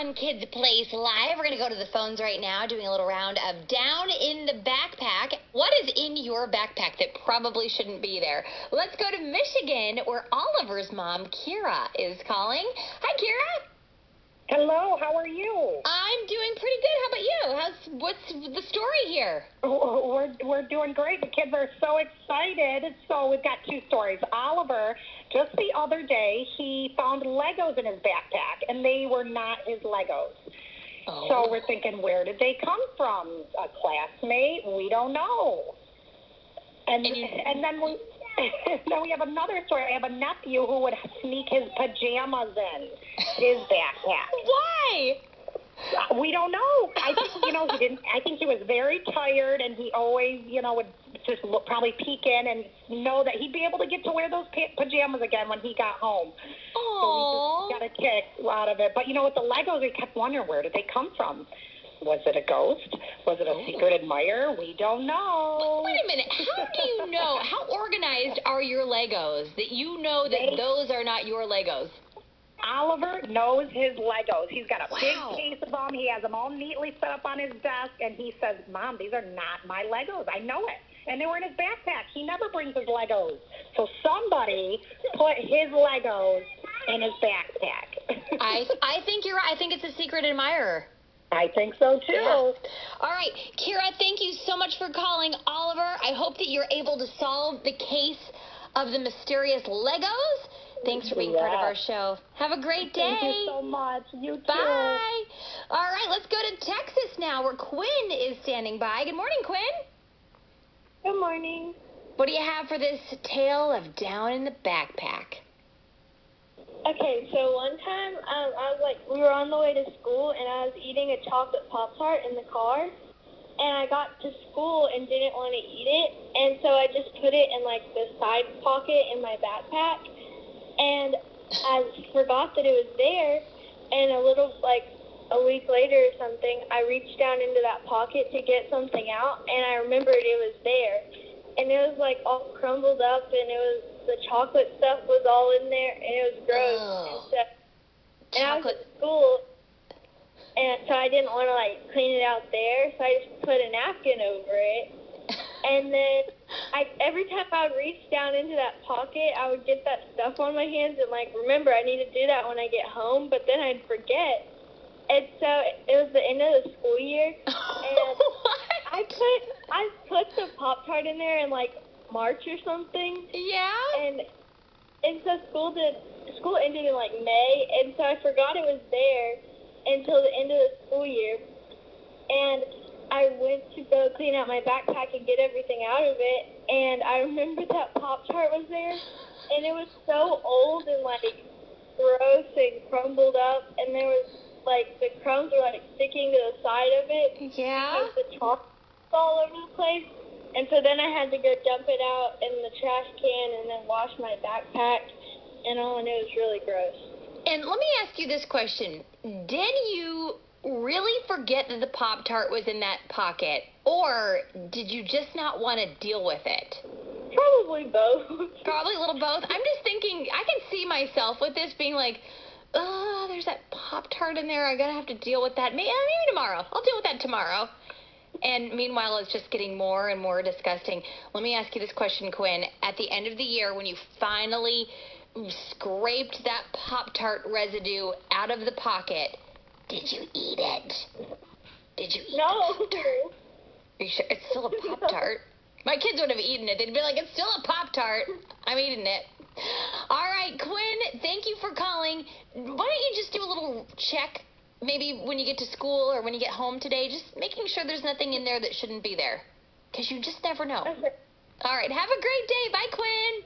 on Kids Place Live. We're going to go to the phones right now, doing a little round of Down in the Backpack. What is in your backpack that probably shouldn't be there? Let's go to Michigan, where Oliver's mom, Kira, is calling. Hi, Kira. Hello, how are you? I'm doing pretty good. How about you? What's the story here? We're doing great. The kids are so excited. So we've got two stories. Oliver, just the other day, he found Legos in his backpack, and they were not his Legos. Oh. So we're thinking, where did they come from? A classmate? We don't know. And then we have another story. I have a nephew who would sneak his pajamas in his backpack. Why? We don't know. I think, he didn't. I think he was very tired, and he always, would just probably peek in and know that he'd be able to get to wear those pajamas again when he got home. Aww. So we just got a kick out of it. But, with the Legos, we kept wondering, where did they come from? Was it a ghost? Was it a secret admirer? We don't know. Wait a minute. How do you know? How organized are your Legos that you know that those are not your Legos? Oliver knows his Legos. He's got a big case of them. He has them all neatly set up on his desk, and he says, Mom, these are not my Legos. I know it. And they were in his backpack. He never brings his Legos. So somebody put his Legos in his backpack. I think you're right. I think it's a secret admirer. I think so, too. Yeah. All right. Kira, thank you so much for calling. Oliver, I hope that you're able to solve the case of the mysterious Legos. Thanks for being part of our show. Have a great day. Thank you so much. You too. Bye. All right, let's go to Texas now, where Quinn is standing by. Good morning, Quinn. Good morning. What do you have for this tale of Down in the Backpack? Okay, so one time we were on the way to school, and I was eating a chocolate Pop-Tart in the car, and I got to school and didn't want to eat it, and so I just put it in the side pocket in my backpack, and I forgot that it was there, and a week later or something, I reached down into that pocket to get something out, and I remembered it was there, and it was all crumbled up, and the chocolate stuff was all in there, and it was gross and stuff. And I was at school, and so I didn't want to clean it out there, so I just put a napkin over it. And then every time I would reach down into that pocket, I would get that stuff on my hands and remember I need to do that when I get home, but then I'd forget. And so it was the end of the school year, and I put the Pop-Tart in there in March or something. Yeah. And so school ended in May, and so I forgot it was there until the end of the school year. And I went to go clean out my backpack and get everything out of it, and I remember that Pop-Tart was there, and it was so old and gross and crumbled up, and there was the crumbs were sticking to the side of it. Yeah. Because the chocolate was all over the place. And so then I had to go dump it out in the trash can and then wash my backpack, and it was really gross. And let me ask you this question. Did you really forget that the Pop-Tart was in that pocket, or did you just not want to deal with it? Probably both. Probably a little both. I'm just thinking, I can see myself with this being oh, there's that Pop-Tart in there. I'm going to have to deal with that. Maybe tomorrow. I'll deal with that tomorrow. And meanwhile, it's just getting more and more disgusting. Let me ask you this question, Quinn. At the end of the year, when you finally scraped that Pop-Tart residue out of the pocket, did you eat it? Did you eat No. the Pop-Tart? Are you sure? It's still a Pop-Tart. My kids would have eaten it. They'd be like, it's still a Pop-Tart. I'm eating it. All right, Quinn, thank you for calling. Why don't you just do a little check, maybe when you get to school or when you get home today, just making sure there's nothing in there that shouldn't be there, because you just never know. Okay. All right, have a great day. Bye, Quinn.